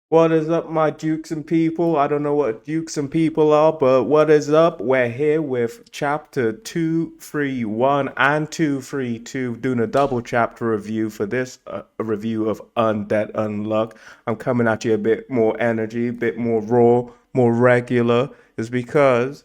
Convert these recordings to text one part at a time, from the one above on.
What is up, my dukes and people? I don't know what dukes and people are, but what is up? We're here with chapter 231 and 232, doing a double chapter review for this review of Undead Unluck. I'm coming at you a bit more energy, a bit more raw, more regular, is because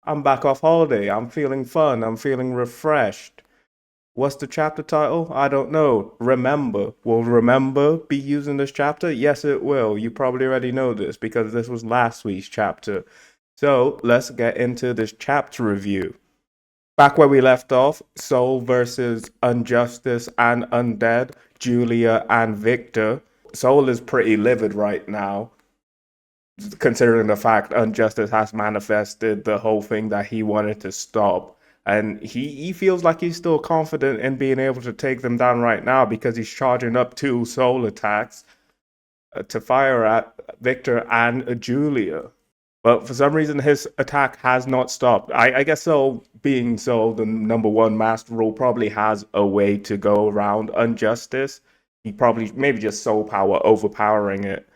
I'm back off holiday. I'm feeling fun, I'm feeling refreshed. What's the chapter title? I don't know. Remember. Will remember be using this chapter? Yes, it will. You probably already know this because this was last week's chapter. So let's get into this chapter review. Back where we left off, Soul versus Unjustice and Undead, Julia and Victor. Soul is pretty livid right now, considering the fact Unjustice has manifested the whole thing that he wanted to stop. And he feels like he's still confident in being able to take them down right now because he's charging up two soul attacks to fire at Victor and Julia. But for some reason, his attack has not stopped. I guess so, being so, the number one master rule probably has a way to go around Unjustice. He probably, maybe just soul power overpowering it.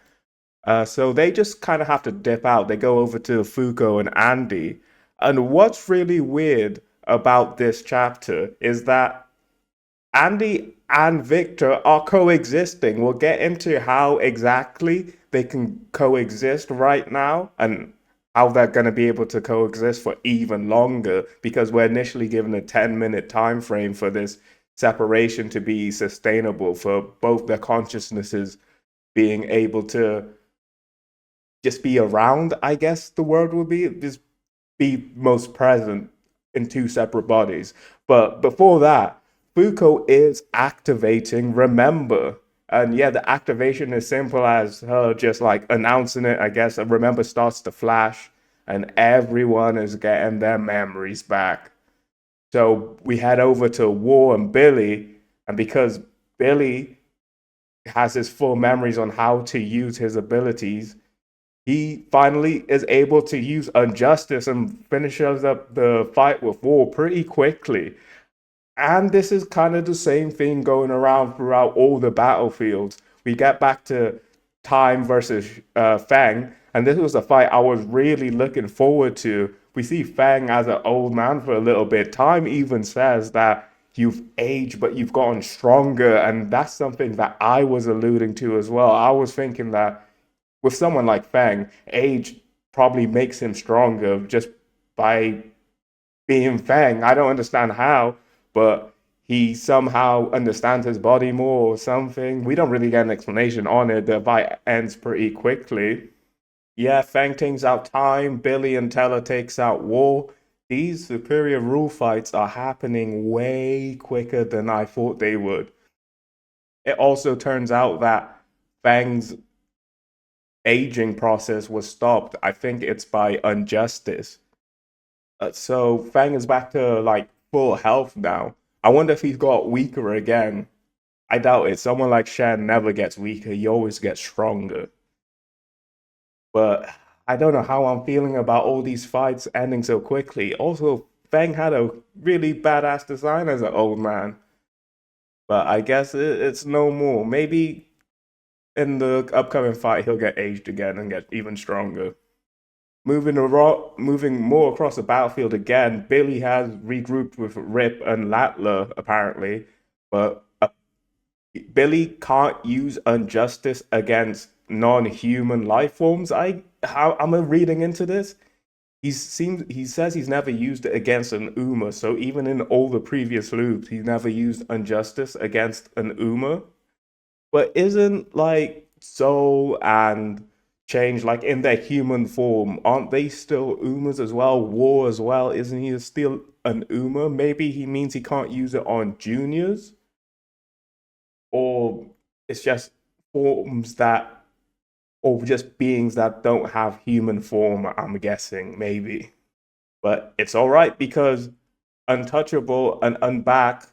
So they just kind of have to dip out. They go over to Fuko and Andy. And what's really weird about this chapter is that Andy and Victor are coexisting. We'll get into how exactly they can coexist right now and how they're going to be able to coexist for even longer because we're initially given a 10-minute time frame for this separation to be sustainable for both their consciousnesses being able to just be around, I guess the word would be, just be most present in two separate bodies. But before that, Fuko is activating Remember. And yeah, the activation is simple as her just like announcing it, I guess. And Remember starts to flash, and everyone is getting their memories back. So we head over to War and Billy, and because Billy has his full memories on how to use his abilities, he finally is able to use Unjustice and finishes up the fight with War pretty quickly. And this is kind of the same thing going around throughout all the battlefields. We get back to Time versus Fang, and this was a fight I was really looking forward to. We see Fang as an old man for a little bit. Time even says that you've aged, but you've gotten stronger, and that's something that I was alluding to as well. I was thinking that with someone like Fang, age probably makes him stronger just by being Fang. I don't understand how, but he somehow understands his body more or something. We don't really get an explanation on it. The fight ends pretty quickly. Yeah, Fang takes out Time, Billy and Teller takes out War. These superior rule fights are happening way quicker than I thought they would. It also turns out that Fang's aging process was stopped. I think it's by Unjustice. So Fang is back to like full health now. I wonder if he's got weaker again. I doubt it. Someone like Shen never gets weaker. He always gets stronger. But I don't know how I'm feeling about all these fights ending so quickly. Also, Fang had a really badass design as an old man. But I guess it's no more. Maybe in the upcoming fight he'll get aged again and get even stronger. Moving more across the battlefield again, Billy has regrouped with Rip and Latler apparently, but Billy can't use Unjustice against non-human life forms. How am I reading into this? He says he's never used it against an Uma, so even in all the previous loops, he's never used Unjustice against an Uma. But isn't like Soul and Change like in their human form? Aren't they still Umas as well? War as well? Isn't he still an Uma? Maybe he means he can't use it on juniors, or it's just forms that, or just beings that don't have human form. I'm guessing maybe, but it's all right because Untouchable and Unback,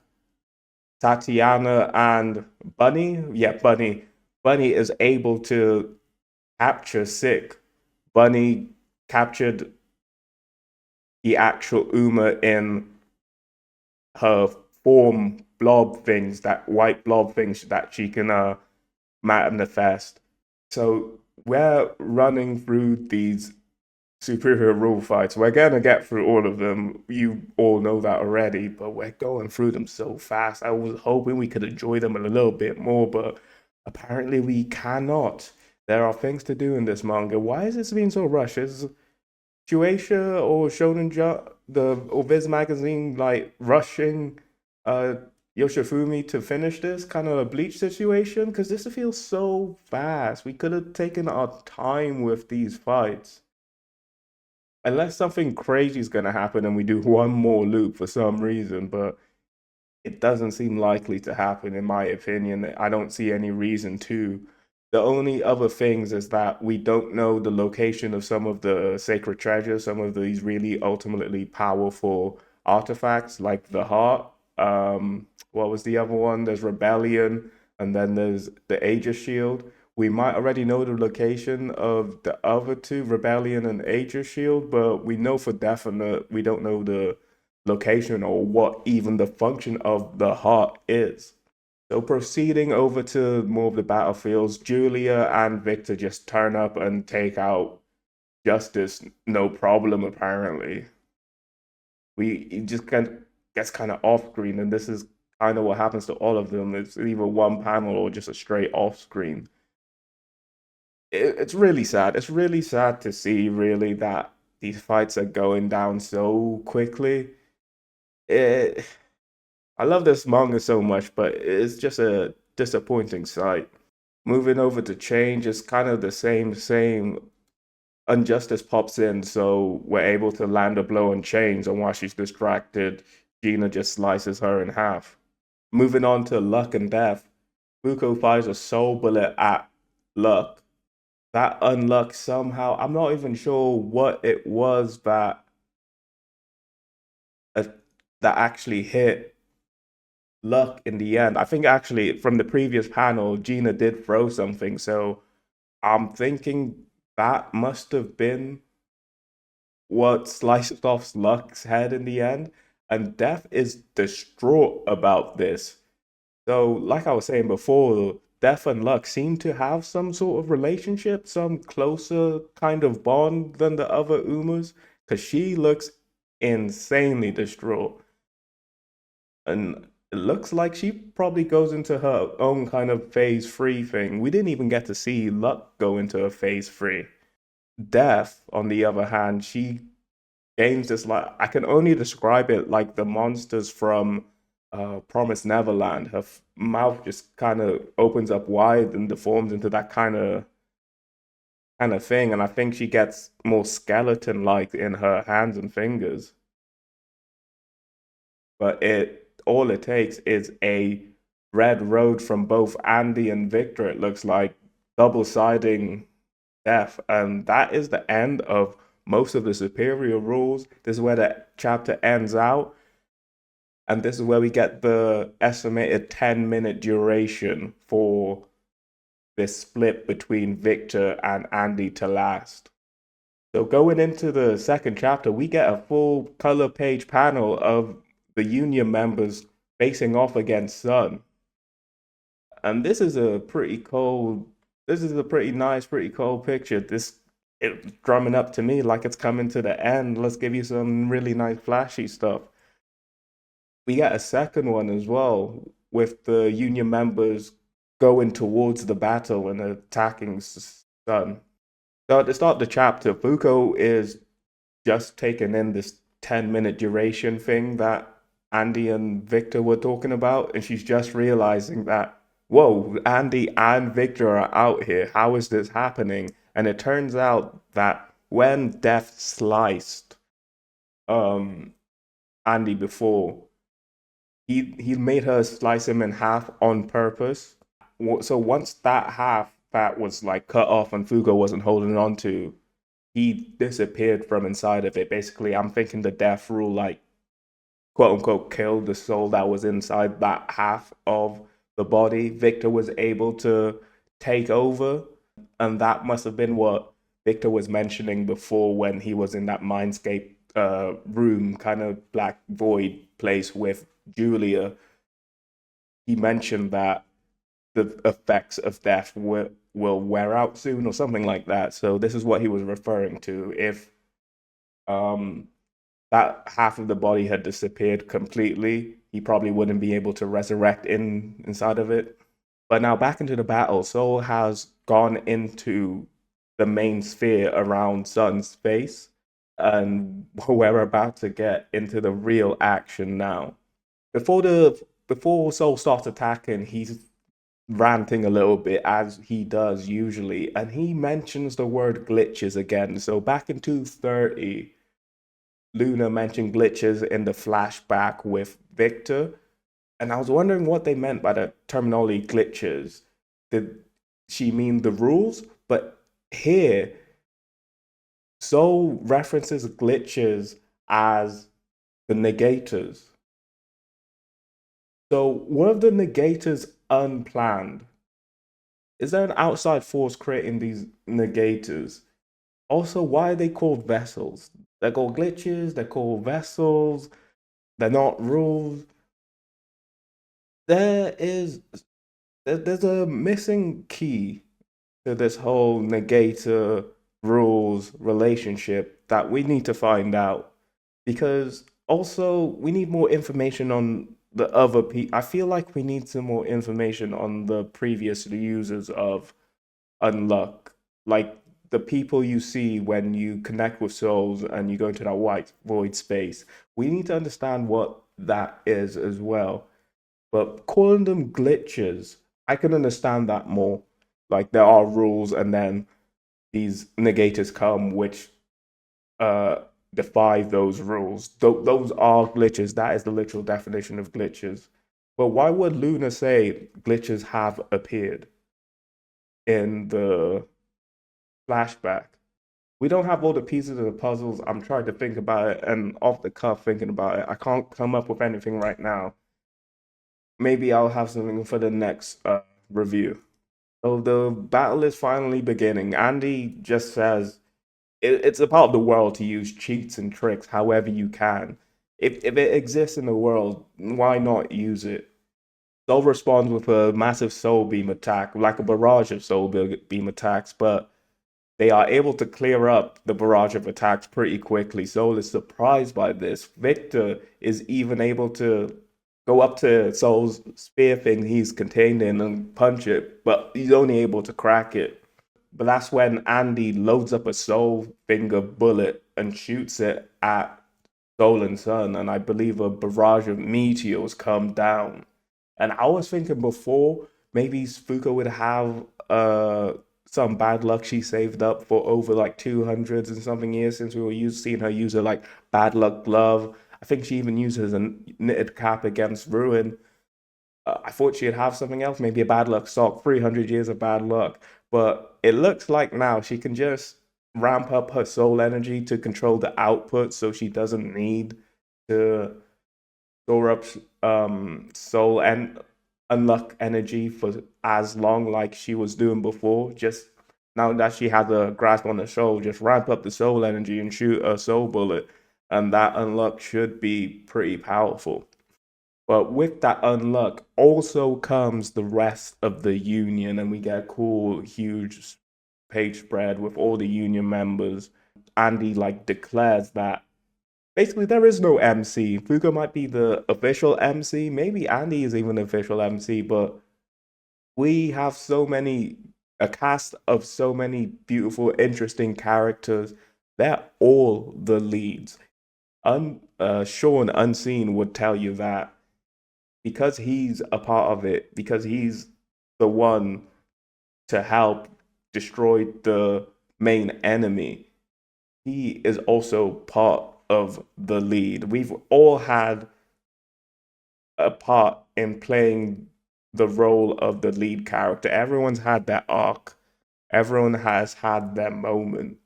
Tatiana and Bunny, yeah, Bunny is able to capture Sick. Bunny captured the actual Uma in her form blob things, that white blob things that she can manifest. So we're running through these superior rule fights. We're gonna get through all of them. You all know that already, but we're going through them so fast. I was hoping we could enjoy them a little bit more, but apparently we cannot. There are things to do in this manga. Why is this being so rushed? Is Shueisha or Shonen Jump, or Viz magazine, like rushing uh Yoshifumi to finish this kind of a Bleach situation? Because this feels so fast. We could have taken our time with these fights. Unless something crazy is going to happen and we do one more loop for some reason, but it doesn't seem likely to happen, in my opinion. I don't see any reason to. The only other things is that we don't know the location of some of the sacred treasures, some of these really ultimately powerful artifacts, like the heart. What was the other one? There's Rebellion, and then there's the Aegis Shield. We might already know the location of the other two, Rebellion and Aegis Shield, but we know for definite we don't know the location or what even the function of the heart is. So proceeding over to more of the battlefields, Julia and Victor just turn up and take out Justice, no problem apparently. He just gets kind of off screen, and this is kind of what happens to all of them. It's either one panel or just a straight off screen. It's really sad. It's really sad to see really that these fights are going down so quickly. It, I love this manga so much, but it's just a disappointing sight. Moving over to Change is kind of the same. Unjustice pops in, so we're able to land a blow on Change, and while she's distracted, Gina just slices her in half. Moving on to Luck and Death, Fuko fires a soul bullet at Luck. That Unluck somehow, I'm not even sure what it was uh, that actually hit Luck in the end. I think actually from the previous panel, Gina did throw something, so I'm thinking that must have been what sliced off Luck's head in the end. And Death is distraught about this. So, like I was saying before, Death and Luck seem to have some sort of relationship, some closer kind of bond than the other Umas, because she looks insanely distraught. And it looks like she probably goes into her own kind of phase three thing. We didn't even get to see Luck go into a phase three. Death, on the other hand, she gains this, like, I can only describe it like the monsters from Promised Neverland. Her mouth just kind of opens up wide and deforms into that kind of thing, and I think she gets more skeleton-like in her hands and fingers. But it all it takes is a red road from both Andy and Victor. It looks like double-siding death, and that is the end of most of the superior rules. This is where the chapter ends out, and this is where we get the estimated 10-minute duration for this split between Victor and Andy to last. So going into the second chapter, we get a full color page panel of the Union members facing off against Sun. And this is a pretty cold, this is a pretty nice, pretty cold picture. It's drumming up to me like it's coming to the end. Let's give you some really nice flashy stuff. We get a second one as well with the Union members going towards the battle and attacking Sun. So at the start of the chapter, Fuko is just taking in this 10-minute duration thing that Andy and Victor were talking about, and she's just realizing that, whoa, Andy and Victor are out here. How is this happening? And it turns out that when Death sliced um Andy before, he made her slice him in half on purpose. So once that half that was like cut off and Fugo wasn't holding on to, he disappeared from inside of it. Basically, I'm thinking the death rule, like, quote unquote, killed the soul that was inside that half of the body. Victor was able to take over, and that must have been what Victor was mentioning before when he was in that mindscape room, kind of black void place with Julia. He mentioned that the effects of death will wear out soon or something like that. So this is what he was referring to. If um that half of the body had disappeared completely, he probably wouldn't be able to resurrect inside of it. But now back into the battle, Soul has gone into the main sphere around Sun's space, and we're about to get into the real action now. Before Soul starts attacking, he's ranting a little bit as he does usually, and he mentions the word glitches again. So back in 230, Luna mentioned glitches in the flashback with Victor, and I was wondering what they meant by the terminology glitches. Did she mean the rules? But here, Soul references glitches as the negators. So were the negators unplanned? Is there an outside force creating these negators? Also, why are they called vessels? They're called glitches, they're called vessels, they're not rules. There is there's a missing key to this whole negator rules relationship that we need to find out, because also we need more information on the other people. I feel like we need some more information on the previous users of Unluck, like the people you see when you connect with souls and you go into that white void space. We need to understand what that is as well. But calling them glitches, I can understand that more. Like there are rules, and then these negators come which uh defy those rules. Those are glitches. That is the literal definition of glitches. But why would Luna say glitches have appeared in the flashback? We don't have all the pieces of the puzzles. I'm trying to think about it, and off the cuff thinking about it, I can't come up with anything right now. Maybe I'll have something for the next review. So the battle is finally beginning. Andy just says it's a part of the world to use cheats and tricks however you can. If it exists in the world, why not use it? Soul responds with a massive soul beam attack, like a barrage of soul beam attacks, but they are able to clear up the barrage of attacks pretty quickly. Soul is surprised by this. Victor is even able to go up to Soul's spear thing he's contained in and punch it, but he's only able to crack it. But that's when Andy loads up a Soul Finger bullet and shoots it at Soul and Sun, and I believe a barrage of meteors come down. And I was thinking before, maybe Fuka would have some bad luck she saved up for over like 200 and something years, since we were seeing her use her like bad luck glove. I think she even uses a knitted cap against Ruin. I thought she'd have something else, maybe a bad luck sock, 300 years of bad luck. But it looks like now she can just ramp up her soul energy to control the output, so she doesn't need to store up soul and unlock energy for as long like she was doing before. Just now that she has a grasp on the soul, just ramp up the soul energy and shoot a soul bullet, and that unlock should be pretty powerful. But with that unlock also comes the rest of the union, and we get a cool, huge page spread with all the union members. Andy like declares that basically there is no MC. Fuka might be the official MC. Maybe Andy is even the official MC, but we have a cast of so many beautiful, interesting characters. They're all the leads. Sean Unseen would tell you that because he's a part of it, because he's the one to help destroy the main enemy, he is also part of the lead. We've all had a part in playing the role of the lead character. Everyone's had their arc. Everyone has had their moment.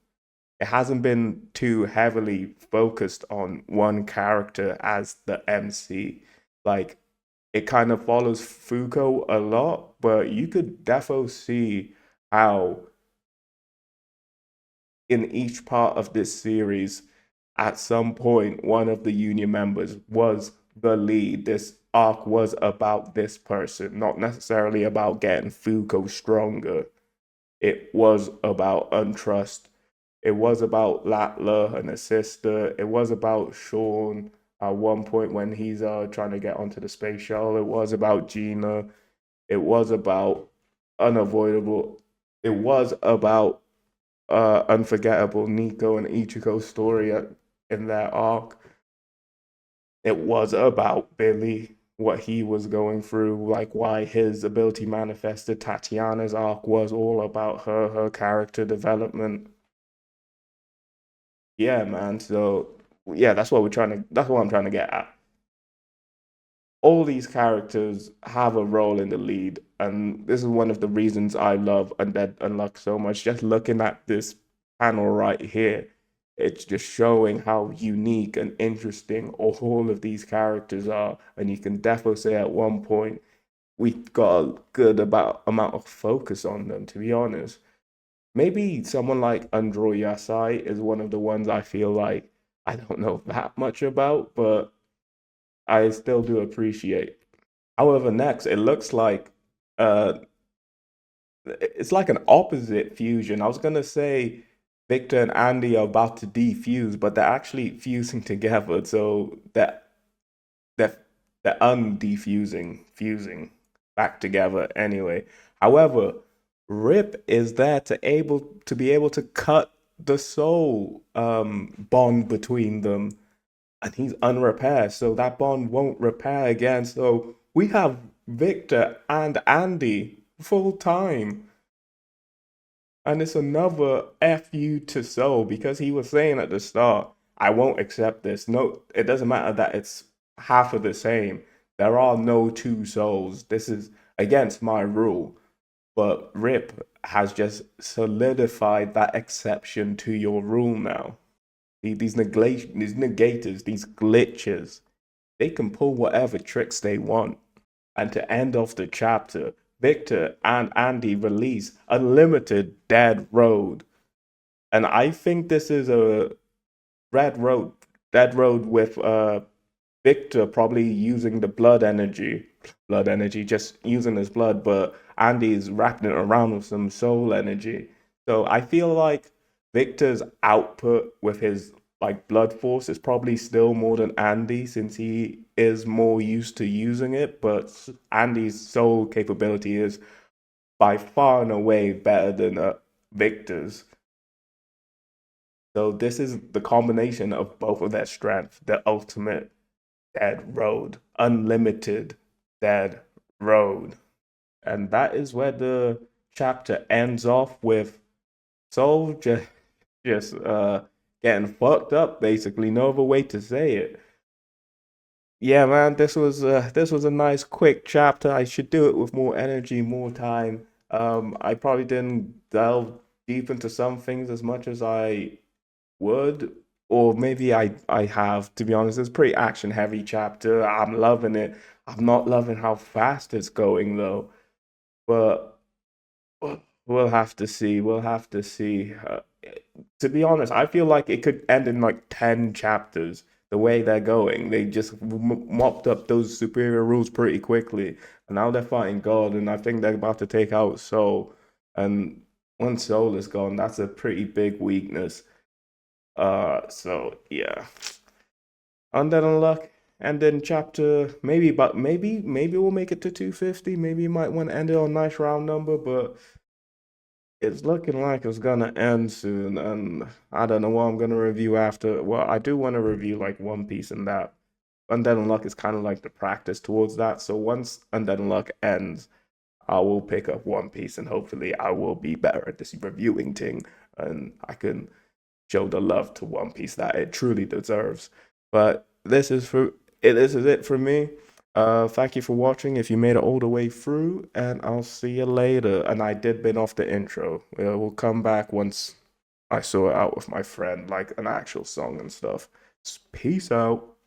It hasn't been too heavily focused on one character as the MC. Like, it kind of follows Fuko a lot, but you could definitely see how in each part of this series, at some point, one of the union members was the lead. This arc was about this person, not necessarily about getting Fuko stronger. It was about untrust. It was about Latla and his sister. It was about Sean at one point when he's trying to get onto the space shuttle. It was about Gina. It was about Unavoidable. It was about Unforgettable Nico and Ichiko's story in that arc. It was about Billy, what he was going through, like why his ability manifested. Tatiana's arc was all about her character development. Yeah, man. So yeah, that's what I'm trying to get at. All these characters have a role in the lead, and this is one of the reasons I love Undead Unluck so much. Just looking at this panel right here, it's just showing how unique and interesting all of these characters are, and you can definitely say at one point we got a good amount of focus on them. To be honest, maybe someone like Andro Yasai is one of the ones I feel like I don't know that much about, but I still do appreciate. However, next it looks like uh it's like an opposite fusion. I was gonna say Victor and Andy are about to defuse, but they're actually fusing together. So they're they're undefusing, fusing back together anyway. However, Rip is there to be able to cut the soul bond between them, and he's unrepaired, so that bond won't repair again. So we have Victor and Andy full time. And it's another FU to Soul because he was saying at the start, I won't accept this. No, it doesn't matter that it's half of the same. There are no two souls. This is against my rule. But Rip has just solidified that exception to your rule now. These negators, these glitches, they can pull whatever tricks they want. And to end off the chapter, Victor and Andy release Unlimited Dead Road. And I think this is a Red Road, Dead Road with Victor probably using the blood energy, just using his blood, but Andy's wrapping it around with some soul energy. So I feel like Victor's output with his like blood force is probably still more than Andy since he is more used to using it, but Andy's soul capability is by far and away better than Victor's. So this is the combination of both of their strength, the ultimate dead road, unlimited dead road. And that is where the chapter ends off with Soul just getting fucked up, basically. No other way to say it. Yeah, man, this was a nice quick chapter. I should do it with more energy, more time. I probably didn't delve deep into some things as much as I would, or maybe I have. To be honest, it's a pretty action heavy chapter. I'm loving it. I'm not loving how fast it's going though, but we'll have to see. We'll have to see. To be honest, I feel like it could end in like 10 chapters. The way they're going, they just mopped up those superior rules pretty quickly, and now they're fighting God, and I think they're about to take out Soul. And once Soul is gone, that's a pretty big weakness. So yeah, Undead Unluck, and then chapter maybe, but maybe we'll make it to 250. Maybe you might want to end it on a nice round number, but it's looking like it's gonna end soon, and I don't know what I'm gonna review after. Well, I do want to review like One Piece and that. Undead Unluck is kind of like the practice towards that. So once Undead Unluck ends, I will pick up One Piece, and hopefully I will be better at this reviewing thing, and I can show the love to One Piece that it truly deserves. But this is it for me. Thank you for watching if you made it all the way through, and I'll see you later. And I did bin off the intro. We'll come back once I saw it out with my friend, like an actual song and stuff. Peace out.